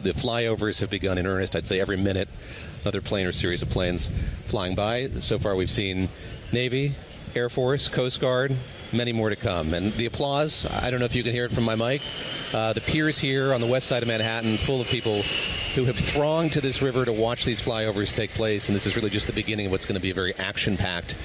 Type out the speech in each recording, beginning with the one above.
The flyovers have begun in earnest. I'd say every minute, another plane or series of planes flying by. So far, we've seen Navy, Air Force, Coast Guard, many more to come. And the applause, I don't know if you can hear it from my mic. The piers here on the west side of Manhattan, full of people who have thronged to this river to watch these flyovers take place. And this is really just the beginning of what's going to be a very action-packed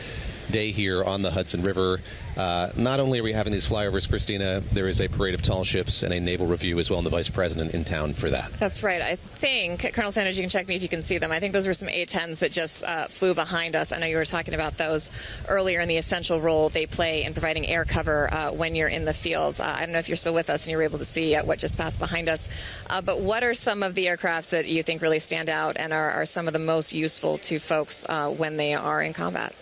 day here on the Hudson River. Not only are we having these flyovers, Christina, there is a parade of tall ships and a naval review as well, and the vice president in town for that. That's right. I think, Colonel Sanders, you can check me if you can see them. I think those were some A-10s that just flew behind us. I know you were talking about those earlier in the essential role they play in providing air cover when you're in the fields. I don't know if you're still with us and you were able to see what just passed behind us. But what are some of the aircrafts that you think really stand out and are some of the most useful to folks when they are in combat?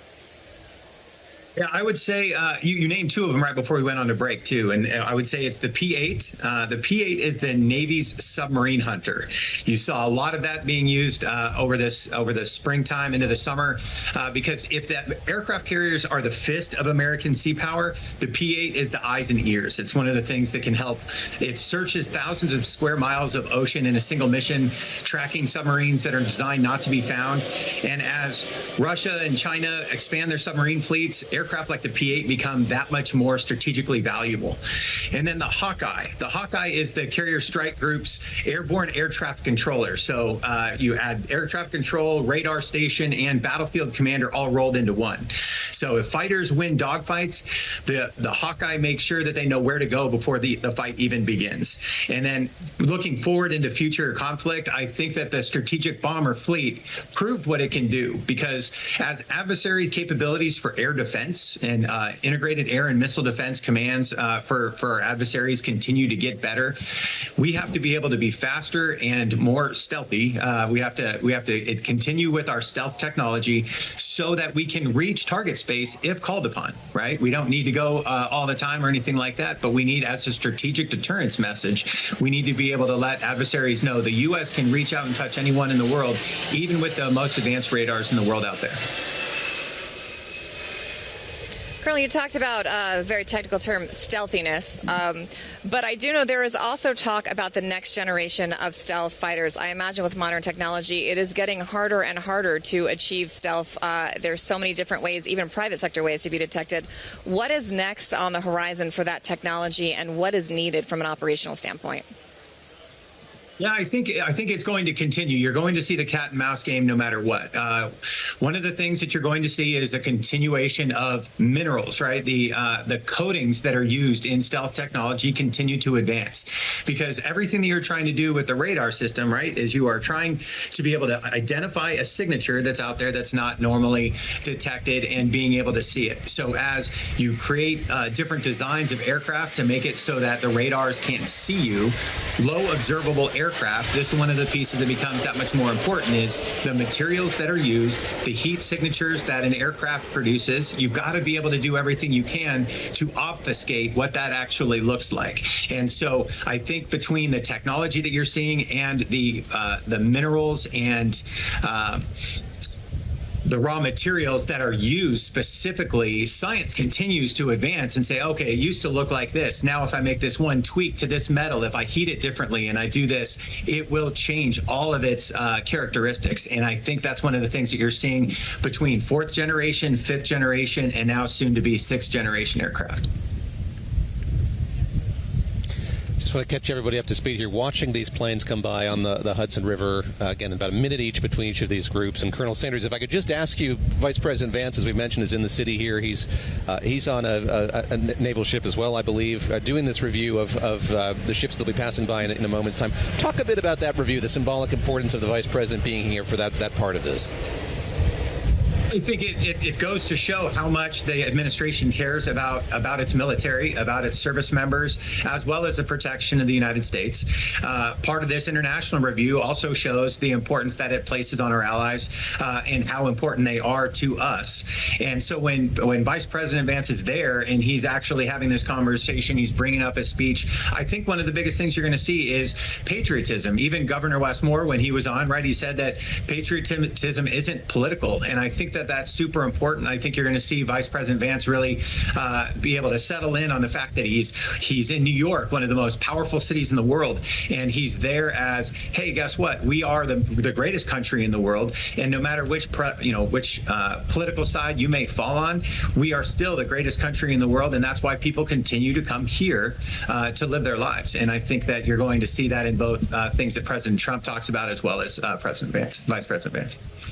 Yeah, I would say you named two of them right before we went on to break, too. And I would say it's the P-8. The P-8 is the Navy's submarine hunter. You saw a lot of that being used over the springtime into the summer, because if the aircraft carriers are the fist of American sea power, the P-8 is the eyes and ears. It's one of the things that can help. It searches thousands of square miles of ocean in a single mission, tracking submarines that are designed not to be found. And as Russia and China expand their submarine fleets, aircraft like the P-8 become that much more strategically valuable. And then the Hawkeye. The Hawkeye is the Carrier Strike Group's airborne air traffic controller. So you add air traffic control, radar station, and battlefield commander all rolled into one. So if fighters win dogfights, the Hawkeye makes sure that they know where to go before the fight even begins. And then looking forward into future conflict, I think that the strategic bomber fleet proved what it can do, because as adversaries' capabilities for air defense and integrated air and missile defense commands for our adversaries continue to get better, we have to be able to be faster and more stealthy. We have to continue with our stealth technology so that we can reach target space if called upon, right? We don't need to go all the time or anything like that, but we need, as a strategic deterrence message, we need to be able to let adversaries know the U.S. can reach out and touch anyone in the world, even with the most advanced radars in the world out there. Colonel, you talked about a very technical term, stealthiness, but I do know there is also talk about the next generation of stealth fighters. I imagine with modern technology, it is getting harder and harder to achieve stealth. There's so many different ways, even private sector ways, to be detected. What is next on the horizon for that technology, and what is needed from an operational standpoint? Yeah, I think it's going to continue. You're going to see the cat and mouse game no matter what. One of the things that you're going to see is a continuation of minerals, right? The coatings that are used in stealth technology continue to advance, because everything that you're trying to do with the radar system, right, is you are trying to be able to identify a signature that's out there that's not normally detected and being able to see it. So as you create different designs of aircraft to make it so that the radars can't see you, low observable aircraft, this is one of the pieces that becomes that much more important, is the materials that are used, the heat signatures that an aircraft produces. You've got to be able to do everything you can to obfuscate what that actually looks like. And so I think between the technology that you're seeing and the minerals and the raw materials that are used specifically, science continues to advance and say, okay, it used to look like this. Now, if I make this one tweak to this metal, if I heat it differently and I do this, it will change all of its characteristics. And I think that's one of the things that you're seeing between fourth generation, fifth generation, and now soon to be sixth generation aircraft. Just want to catch everybody up to speed here. Watching these planes come by on the Hudson River, again, about a minute each between each of these groups. And Colonel Sanders, if I could just ask you, Vice President Vance, as we mentioned, is in the city here. He's on a naval ship as well, I believe, doing this review of the ships that will be passing by in a moment's time. Talk a bit about that review, the symbolic importance of the Vice President being here for that part of this. I think it goes to show how much the administration cares about its military, about its service members, as well as the protection of the United States. Part of this international review also shows the importance that it places on our allies and how important they are to us. And so when Vice President Vance is there and he's actually having this conversation, he's bringing up his speech, I think one of the biggest things you're going to see is patriotism. Even Governor Westmore, when he was on, right, he said that patriotism isn't political. And I think that that that's super important. I think you're going to see Vice President Vance really be able to settle in on the fact that he's in New York, one of the most powerful cities in the world, and he's there as, hey, guess what? We are the greatest country in the world, and no matter which political side you may fall on, we are still the greatest country in the world, and that's why people continue to come here to live their lives. And I think that you're going to see that in both things that President Trump talks about as well as Vice President Vance.